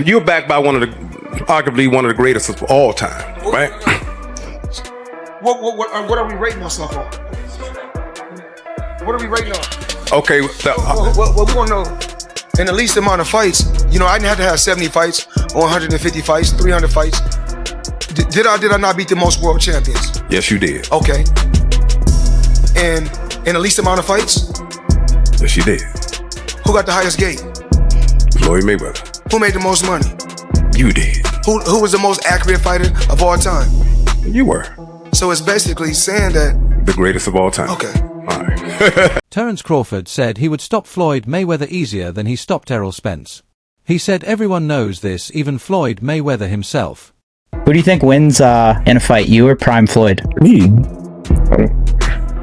You're backed by arguably one of the greatest of all time, right? What are we rating ourselves on? What are we rating on? Okay. Well, we want to know in the least amount of fights. You know, I didn't have to have 70 fights or 150 fights, 300 fights. Did I not beat the most world champions? Yes, you did. Okay. And in the least amount of fights? Yes, you did. Who got the highest gate? Floyd Mayweather. Who made the most money? You did. Who was the most accurate fighter of all time? You were. So it's basically saying that... The greatest of all time. Okay. All right. Terence Crawford said he would stop Floyd Mayweather easier than he stopped Errol Spence. He said everyone knows this, even Floyd Mayweather himself. Who do you think wins in a fight, you or Prime Floyd? Me.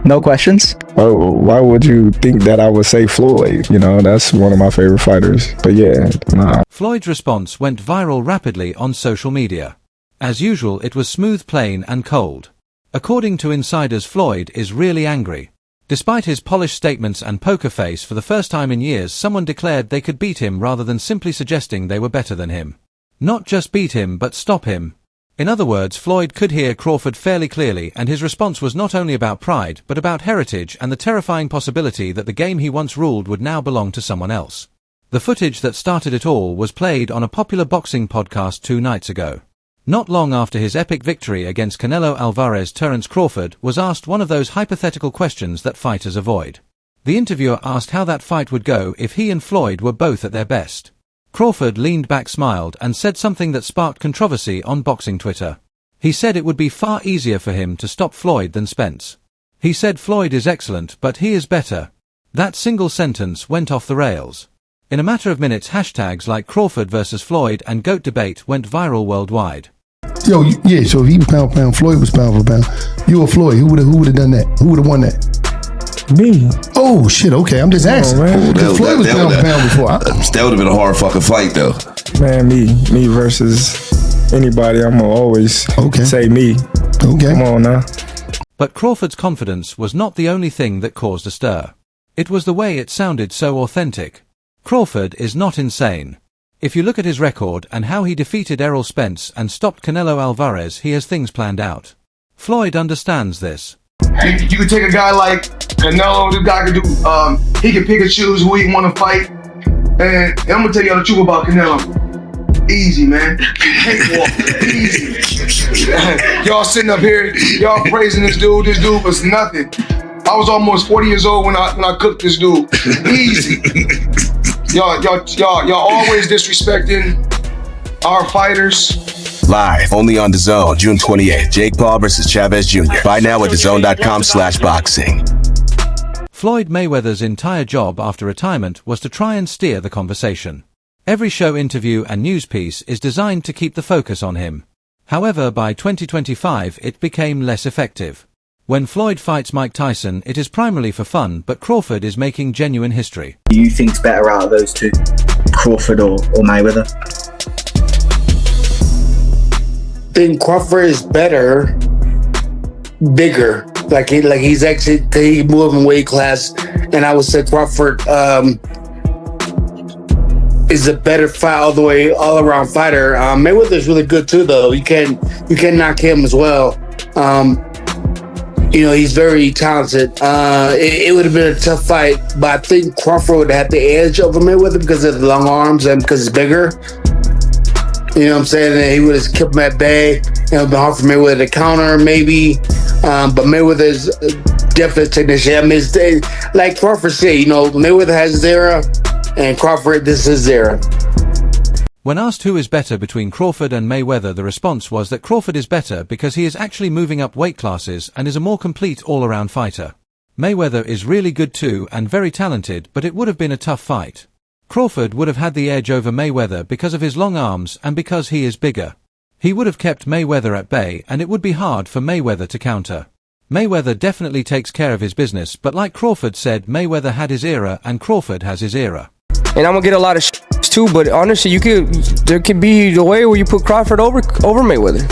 No questions? Why would you think that I would say Floyd? You know, that's one of my favorite fighters. But yeah, nah. Floyd's response went viral rapidly on social media. As usual, it was smooth, plain and cold. According to insiders, Floyd is really angry. Despite his polished statements and poker face, for the first time in years someone declared they could beat him rather than simply suggesting they were better than him. Not just beat him but stop him. In other words, Floyd could hear Crawford fairly clearly, and his response was not only about pride but about heritage and the terrifying possibility that the game he once ruled would now belong to someone else. The footage that started it all was played on a popular boxing podcast 2 nights ago. Not long after his epic victory against Canelo Alvarez, Terence Crawford was asked one of those hypothetical questions that fighters avoid. The interviewer asked how that fight would go if he and Floyd were both at their best. Crawford leaned back, smiled, and said something that sparked controversy on boxing Twitter. He said it would be far easier for him to stop Floyd than Spence. He said Floyd is excellent, but he is better. That single sentence went off the rails. In a matter of minutes, hashtags like Crawford versus Floyd and GOAT debate went viral worldwide. Yo, yeah, so if he was pound for pound, Floyd was pound for pound. You or Floyd, who would have done that? Who would have won that? Me. Oh, shit, okay, I'm just asking. Floyd was pound for pound before. That would have been a hard fucking fight, though. Man, me versus anybody, I'm gonna always say me. Okay. Come on now. But Crawford's confidence was not the only thing that caused a stir. It was the way it sounded so authentic. Crawford is not insane. If you look at his record and how he defeated Errol Spence and stopped Canelo Alvarez, he has things planned out. Floyd understands this. You could take a guy like Canelo, this guy could do, he can pick and choose who he want to fight. And I'm gonna tell y'all the truth about Canelo. Easy, man. Easy. Y'all sitting up here, y'all praising this dude was nothing. I was almost 40 years old when I cooked this dude. Easy. Y'all always disrespecting our fighters. Live, only on DAZN, June 28th. Jake Paul versus Chavez Jr. Buy now at DAZN.com/boxing. Floyd Mayweather's entire job after retirement was to try and steer the conversation. Every show, interview and news piece is designed to keep the focus on him. However, by 2025 it became less effective. When Floyd fights Mike Tyson, it is primarily for fun, but Crawford is making genuine history. Who do you think's better out of those two? Crawford or Mayweather? I think Crawford is better, bigger. Like he's actually, he moved in weight class, and I would say Crawford is a better fight all around fighter. Mayweather's really good too, though. You can knock him as well. You know, he's very talented. It would have been a tough fight, but I think Crawford would have had the edge over Mayweather because of the long arms and because he's bigger. You know what I'm saying? And he would have kept him at bay. It would have been hard for Mayweather to counter, maybe. But Mayweather's definitely a technician. I mean, like Crawford said, you know, Mayweather has his era, and Crawford, this is his era. When asked who is better between Crawford and Mayweather, the response was that Crawford is better because he is actually moving up weight classes and is a more complete all-around fighter. Mayweather is really good too and very talented, but it would have been a tough fight. Crawford would have had the edge over Mayweather because of his long arms and because he is bigger. He would have kept Mayweather at bay, and it would be hard for Mayweather to counter. Mayweather definitely takes care of his business, but like Crawford said, Mayweather had his era and Crawford has his era. And I'm gonna get a lot of too, but honestly, there could be the way where you put Crawford over Mayweather.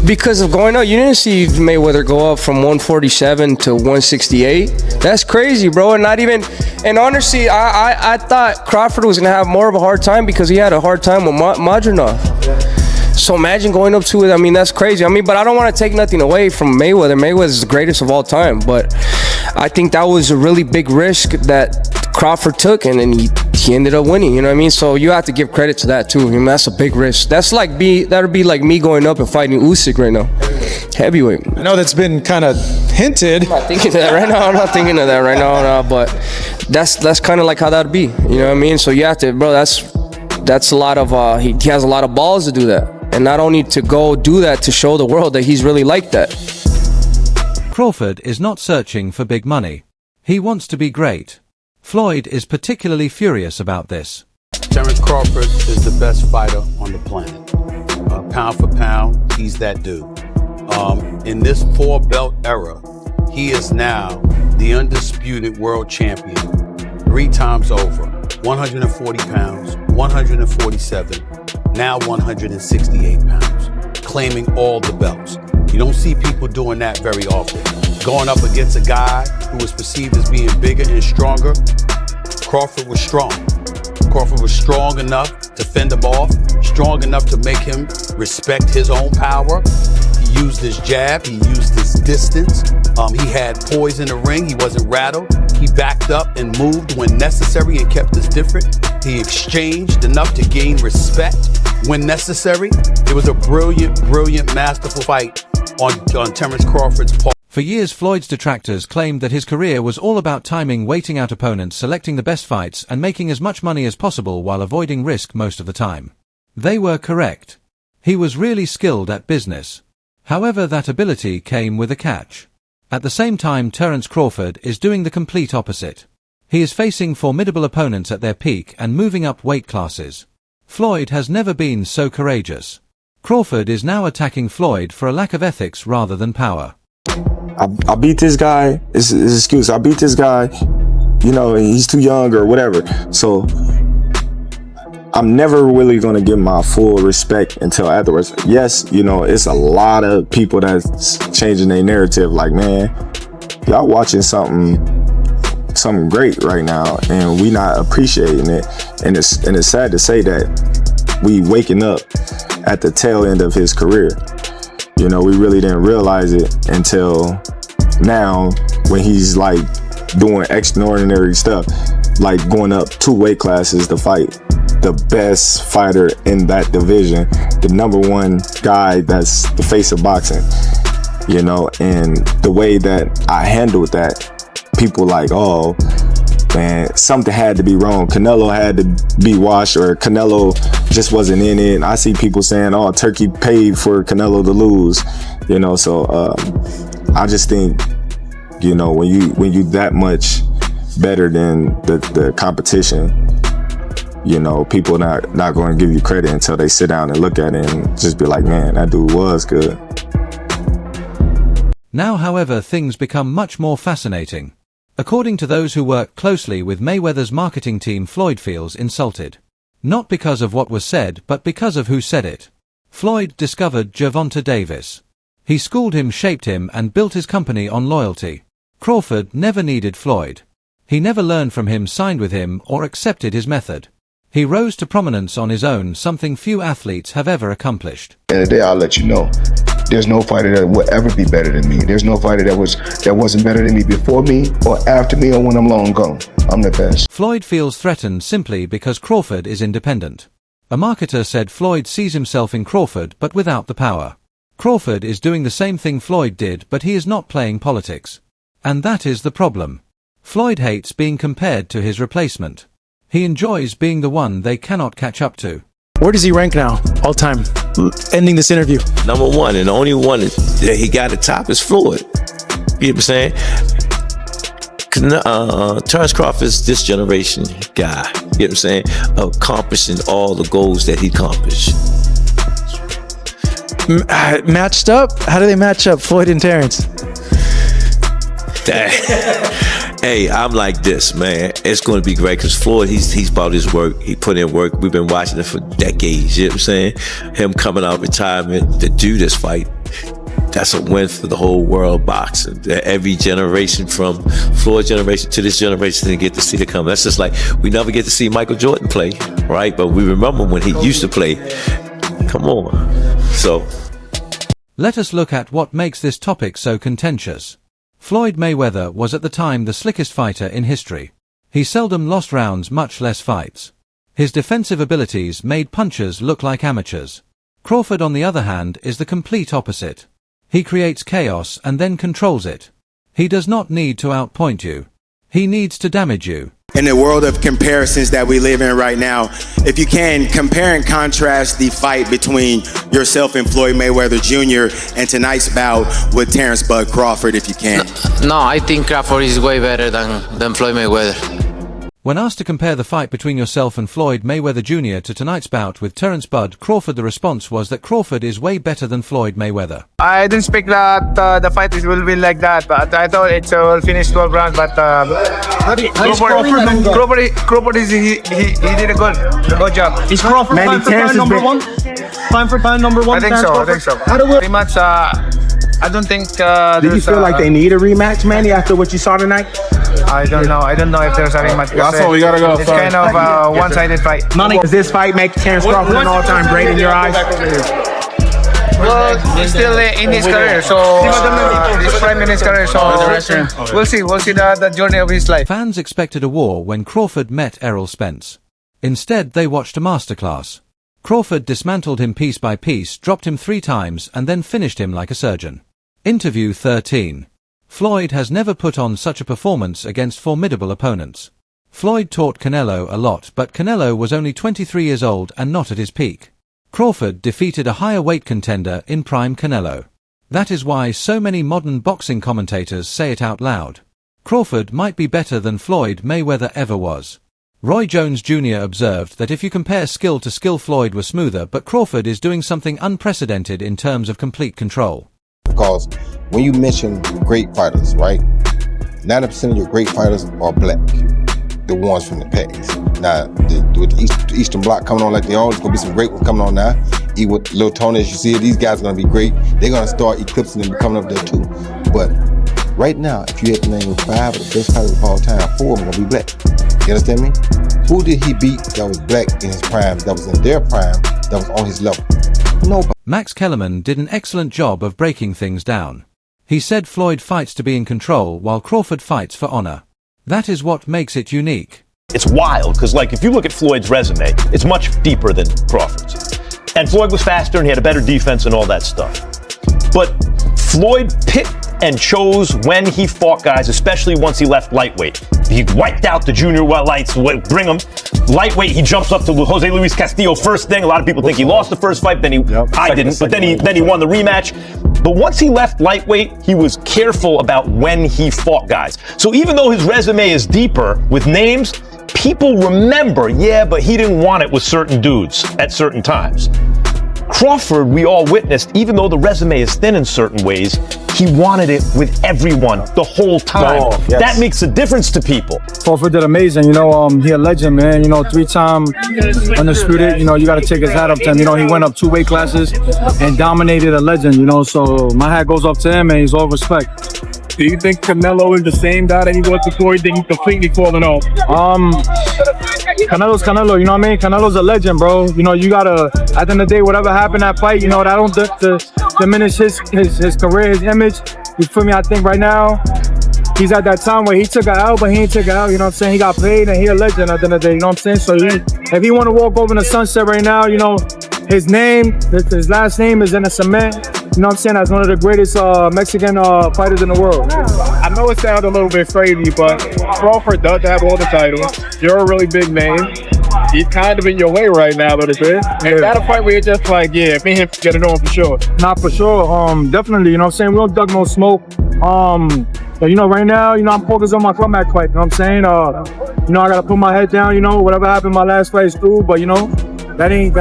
Because of going up, you didn't see Mayweather go up from 147 to 168. That's crazy, bro. And And honestly, I thought Crawford was gonna have more of a hard time because he had a hard time with Madronov. So imagine going up to it. I mean, that's crazy. I mean, but I don't want to take nothing away from Mayweather. Mayweather's the greatest of all time. But I think that was a really big risk that Crawford took, and then he ended up winning. You know what I mean? So you have to give credit to that too. I mean, that's a big risk. That'd be like me going up and fighting Usyk right now, heavyweight. I know that's been kind of hinted. I'm not thinking of that right now. I'm not thinking of that right now. No, but that's kind of like how that'd be. You know what I mean? So you have to, bro. That's a lot of. He has a lot of balls to do that. And not only to go do that to show the world that he's really like that. Crawford is not searching for big money. He wants to be great. Floyd is particularly furious about this. Terence Crawford is the best fighter on the planet. Pound for pound, he's that dude. In this 4-belt era, he is now the undisputed world champion 3 times over. 140 pounds, 147, now 168 pounds, claiming all the belts. You don't see people doing that very often. Going up against a guy who was perceived as being bigger and stronger, Crawford was strong. Crawford was strong enough to fend him off, strong enough to make him respect his own power. He used his jab, he used his distance. He had poise in the ring, he wasn't rattled. He backed up and moved when necessary and kept us different. He exchanged enough to gain respect when necessary. It was a brilliant, masterful fight on Terence Crawford's part. For years, Floyd's detractors claimed that his career was all about timing, waiting out opponents, selecting the best fights, and making as much money as possible while avoiding risk most of the time. They were correct. He was really skilled at business. However, that ability came with a catch. At the same time, Terence Crawford is doing the complete opposite. He is facing formidable opponents at their peak and moving up weight classes. Floyd has never been so courageous. Crawford is now attacking Floyd for a lack of ethics rather than power. I beat this guy. It's an excuse. I beat this guy. You know, he's too young or whatever. So I'm never really going to give my full respect until afterwards. Yes, you know, it's a lot of people that's changing their narrative. Like, man, y'all watching something great right now, and we not appreciating it. And it's sad to say that we waking up at the tail end of his career. You know, we really didn't realize it until now when he's like doing extraordinary stuff, like going up 2 weight classes to fight the best fighter in that division, the #1 guy that's the face of boxing, you know. And the way that I handled that, people like, oh man, something had to be wrong. Canelo had to be washed, or Canelo just wasn't in it. I see people saying, oh, Turkey paid for Canelo to lose, you know. So I just think, you know, when you that much better than the competition, you know, people not going to give you credit until they sit down and look at it and just be like, man, that dude was good. Now, however, things become much more fascinating. According to those who work closely with Mayweather's marketing team, Floyd feels insulted. Not because of what was said, but because of who said it. Floyd discovered Gervonta Davis. He schooled him, shaped him, and built his company on loyalty. Crawford never needed Floyd. He never learned from him, signed with him, or accepted his method. He rose to prominence on his own, something few athletes have ever accomplished. At the end of the day, I'll let you know. There's no fighter that will ever be better than me. There's no fighter that wasn't better than me before me or after me or when I'm long gone. I'm the best. Floyd feels threatened simply because Crawford is independent. A marketer said Floyd sees himself in Crawford but without the power. Crawford is doing the same thing Floyd did, but he is not playing politics. And that is the problem. Floyd hates being compared to his replacement. He enjoys being the one they cannot catch up to. Where does he rank now, all time? Ending this interview. #1, and the only one that he got at top is Floyd. You know what I'm saying? Terence Crawford's this generation guy. You know what I'm saying? Accomplishing all the goals that he accomplished. Matched up? How do they match up, Floyd and Terence? Hey, I'm like this, man. It's going to be great because Floyd, he's about his work. He put in work. We've been watching it for decades. You know what I'm saying? Him coming out of retirement to do this fight, that's a win for the whole world boxing. Every generation, from Floyd's generation to this generation, didn't get to see it come. That's just like we never get to see Michael Jordan play, right? But we remember when he used to play. Come on. So let us look at what makes this topic so contentious. Floyd Mayweather was at the time the slickest fighter in history. He seldom lost rounds, much less fights. His defensive abilities made punchers look like amateurs. Crawford, on the other hand, is the complete opposite. He creates chaos and then controls it. He does not need to outpoint you. He needs to damage you. In the world of comparisons that we live in right now, if you can, compare and contrast the fight between yourself and Floyd Mayweather Jr. and tonight's bout with Terence "Bud" Crawford, if you can. No, I think Crawford is way better than Floyd Mayweather. When asked to compare the fight between yourself and Floyd Mayweather Jr. to tonight's bout with Terence "Bud" Crawford, the response was that Crawford is way better than Floyd Mayweather. I didn't expect that the fight will be like that, but I thought it will finish 12 rounds. But Crawford he did a good job. Is Crawford time for time number one? Time for time number one? I think so. Pretty much. I don't think. Do you feel like they need a rematch, Manny, after what you saw tonight? I don't know. I don't know if there's a rematch. That's all we gotta go. It's kind of a one-sided fight. Does this fight make Terence Crawford an all-time great in your eyes? Well, he's still in his career, so he's prime in his career. So we'll see. We'll see the journey of his life. Fans expected a war when Crawford met Errol Spence. Instead, they watched a masterclass. Crawford dismantled him piece by piece, dropped him 3 times, and then finished him like a surgeon. Interview 13. Floyd has never put on such a performance against formidable opponents. Floyd taught Canelo a lot, but Canelo was only 23 years old and not at his peak. Crawford defeated a higher weight contender in prime Canelo. That is why so many modern boxing commentators say it out loud. Crawford might be better than Floyd Mayweather ever was. Roy Jones Jr. observed that if you compare skill to skill, Floyd was smoother, but Crawford is doing something unprecedented in terms of complete control. Because when you mention great fighters, right, 90% of your great fighters are black, the ones from the past. Now, with the Eastern Bloc coming on like they are, there's going to be some great ones coming on now. Even with Lil Tony, as you see, these guys are going to be great. They're going to start eclipsing and coming up there too. But right now, if you had to name 5 of the best fighters of all time, 4 of them are going to be black. You understand me? Who did he beat that was black in his prime, that was in their prime, that was on his level? Nobody. Max Kellerman did an excellent job of breaking things down. He said Floyd fights to be in control while Crawford fights for honor. That is what makes it unique. It's wild, because like if you look at Floyd's resume, it's much deeper than Crawford's. And Floyd was faster and he had a better defense and all that stuff. But Floyd picked and chose when he fought guys, especially once he left lightweight. He wiped out the junior welterweights, bring him. Lightweight, he jumps up to Jose Luis Castillo first thing. A lot of people think he lost the first fight, then he won the rematch. But once he left lightweight, he was careful about when he fought guys. So even though his resume is deeper with names, people remember, yeah, but he didn't want it with certain dudes at certain times. Crawford, we all witnessed, even though the resume is thin in certain ways, he wanted it with everyone the whole time. Oh, yes. That makes a difference to people. Crawford did amazing, he a legend, man, 3-time undisputed, you gotta take his hat up to him, he went up 2 weight classes and dominated a legend, so my hat goes off to him, and he's all respect. Do you think Canelo is the same guy that he was before he completely fallen off? Canelo's Canelo, you know what I mean? Canelo's a legend, bro. You gotta, at the end of the day, whatever happened that fight, that don't diminish his career, his image. You feel me? I think right now, he's at that time where he took it out, but he ain't took it out, you know what I'm saying? He got paid and he a legend at the end of the day, you know what I'm saying? So if he want to walk over in the sunset right now, his name, his last name is in the cement. You know what I'm saying? As one of the greatest Mexican fighters in the world. I know it sounds a little bit crazy, but Crawford does have all the titles. You're a really big name. He's kind of in your way right now, but it's it. Is that a fight where you're just like, yeah, me and him get it on for sure? Not for sure. Definitely, you know what I'm saying? We don't duck no smoke. But right now, I'm focused on my comeback fight. You know what I'm saying? I gotta put my head down, whatever happened my last fight is through, but that ain't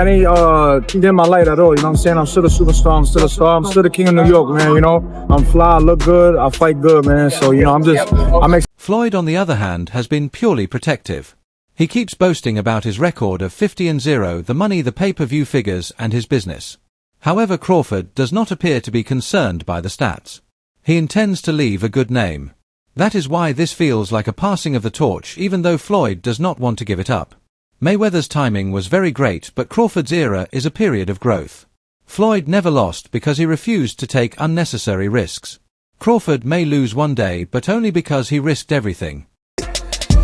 dim my light at all, you know what I'm saying? I'm still a superstar, I'm still a star, I'm still the king of New York, man, I'm fly, I look good, I fight good, man, so, Floyd, on the other hand, has been purely protective. He keeps boasting about his record of 50-0, the money, the pay-per-view figures, and his business. However, Crawford does not appear to be concerned by the stats. He intends to leave a good name. That is why this feels like a passing of the torch, even though Floyd does not want to give it up. Mayweather's timing was very great, but Crawford's era is a period of growth. Floyd never lost because he refused to take unnecessary risks. Crawford may lose one day, but only because he risked everything.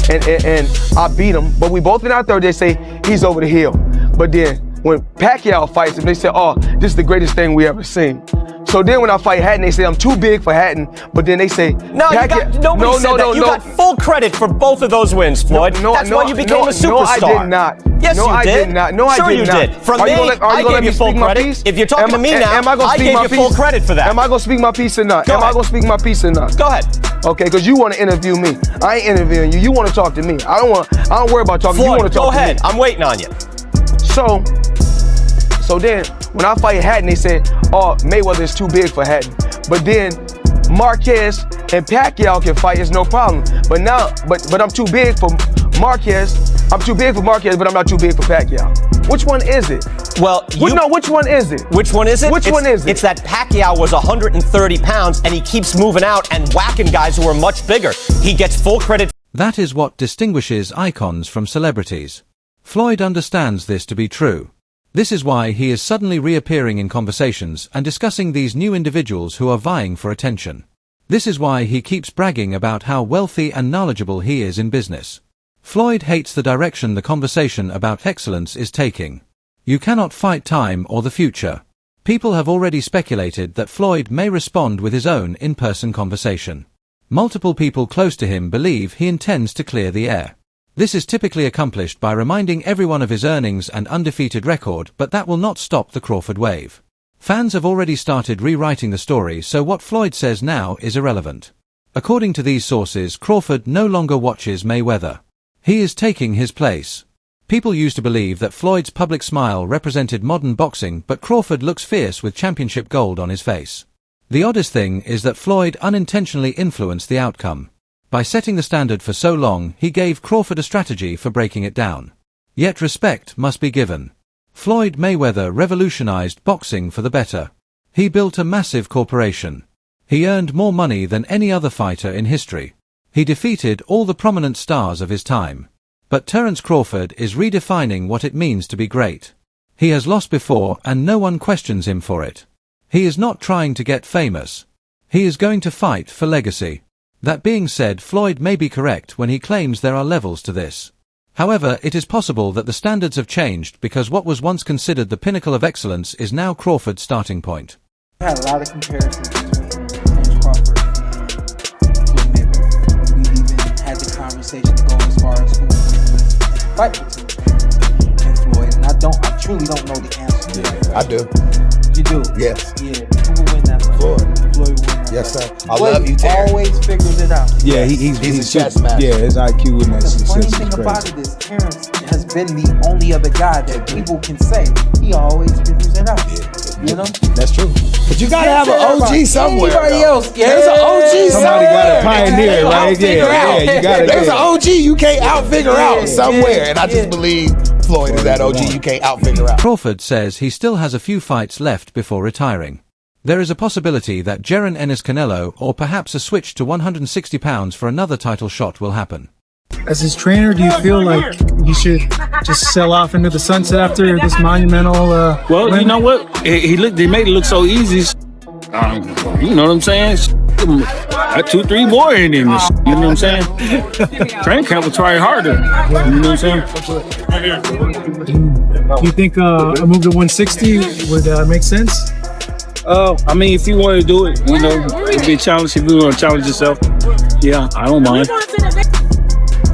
And I beat him, but we both been out there, they say he's over the hill. But then when Pacquiao fights him, they say, oh, this is the greatest thing we ever seen. So then when I fight Hatton, they say I'm too big for Hatton, but then they say, No, nobody said that. You got full credit for both of those wins, Floyd. That's why you became a superstar. No, I did not. Yes, no, you I did. did not. No, sure I did you not. did. From me, I gave you full credit. If you're talking to me now, I gave you full credit for that. Am I going to speak my piece or not? Am I going to speak my piece or not? Go ahead. Okay, because you want to interview me. I ain't interviewing you. You want to talk to me. I don't worry about talking. Floyd, you want to talk go ahead. to me. I'm waiting on you. So then, when I fight Hatton, they said, oh, Mayweather is too big for Hatton. But then, Marquez and Pacquiao can fight, it's no problem. But now, but I'm too big for Marquez. I'm too big for Marquez, but I'm not too big for Pacquiao. Which one is it? Well, which one is it? Which one is it? Which one is it? It's that Pacquiao was 130 pounds, and he keeps moving out and whacking guys who are much bigger. He gets full credit. That is what distinguishes icons from celebrities. Floyd understands this to be true. This is why he is suddenly reappearing in conversations and discussing these new individuals who are vying for attention. This is why he keeps bragging about how wealthy and knowledgeable he is in business. Floyd hates the direction the conversation about excellence is taking. You cannot fight time or the future. People have already speculated that Floyd may respond with his own in-person conversation. Multiple people close to him believe he intends to clear the air. This is typically accomplished by reminding everyone of his earnings and undefeated record, but that will not stop the Crawford wave. Fans have already started rewriting the story, so what Floyd says now is irrelevant. According to these sources, Crawford no longer watches Mayweather. He is taking his place. People used to believe that Floyd's public smile represented modern boxing, but Crawford looks fierce with championship gold on his face. The oddest thing is that Floyd unintentionally influenced the outcome. By setting the standard for so long, he gave Crawford a strategy for breaking it down. Yet respect must be given. Floyd Mayweather revolutionized boxing for the better. He built a massive corporation. He earned more money than any other fighter in history. He defeated all the prominent stars of his time. But Terence Crawford is redefining what it means to be great. He has lost before and no one questions him for it. He is not trying to get famous. He is going to fight for legacy. That being said, Floyd may be correct when he claims there are levels to this. However, it is possible that the standards have changed because what was once considered the pinnacle of excellence is now Crawford's starting point. I had a lot of comparisons between Terence Crawford and Floyd Mayweather. We even had the conversation to go as far as who would win the fight between Terence and Floyd, and I truly don't know the answer. Yeah, I do. You do? Yes. Yeah. Who would win that fight? Floyd. Floyd would win that Yes, fight. sir. I love you, Terry. Always figures it out. Yeah, he's a chess master. Yeah, his IQ in that The funny sense thing is about crazy. it is Terence has been the only other guy that people can say he always figures it out. You know? That's true. But you gotta have an OG somewhere. Anybody though. else? Yeah. There's an OG Somebody somewhere. got a pioneer, right? Yeah, you got it. There's an OG you can't outfigure out somewhere, and I just believe Floyd is that OG you can't outfigure out. Crawford says he still has a few fights left before retiring. There is a possibility that Jaron Ennis Canelo or perhaps a switch to 160 pounds for another title shot will happen. As his trainer, do you feel like you should just sell off into the sunset after this monumental Well, win? you know what? They made it look so easy. You know what I'm saying? Got 2-3 more in him. You know what I'm saying? Training camp will try harder. You know what I'm saying? Do you think a move to 160 would make sense? I mean, if you want to do it, you know, it'd be a challenge. If you want to challenge yourself, yeah, I don't mind.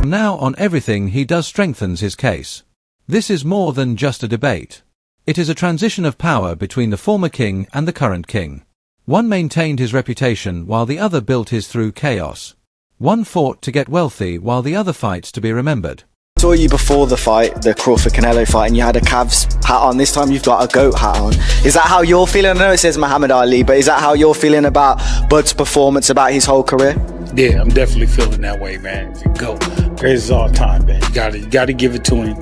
Now on everything he does strengthens his case. This is more than just a debate. It is a transition of power between the former king and the current king. One maintained his reputation while the other built his through chaos. One fought to get wealthy while the other fights to be remembered. I saw you before the fight, the Crawford-Canelo fight, and you had a Cavs hat on. This time you've got a GOAT hat on. Is that how you're feeling? I know it says Muhammad Ali, but is that how you're feeling about Bud's performance, about his whole career? Yeah, I'm definitely feeling that way, man. Go. Greatest of all time, man. You gotta give it to him.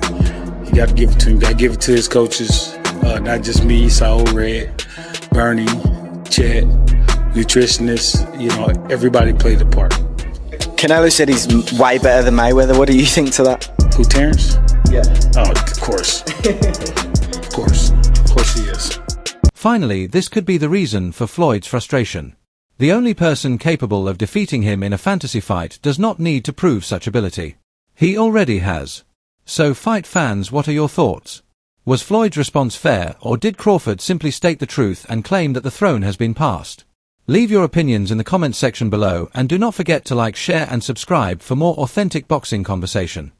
You gotta give it to him. You gotta give it to his coaches. Not just me, Saul Red, Bernie, Chet, nutritionists, everybody played a part. Canelo said he's way better than Mayweather. What do you think to that? Who, Terence? Yeah. Oh, of course. Of course he is. Finally, this could be the reason for Floyd's frustration. The only person capable of defeating him in a fantasy fight does not need to prove such ability. He already has. So fight fans, what are your thoughts? Was Floyd's response fair, or did Crawford simply state the truth and claim that the throne has been passed? Leave your opinions in the comments section below and do not forget to like, share and subscribe for more authentic boxing conversation.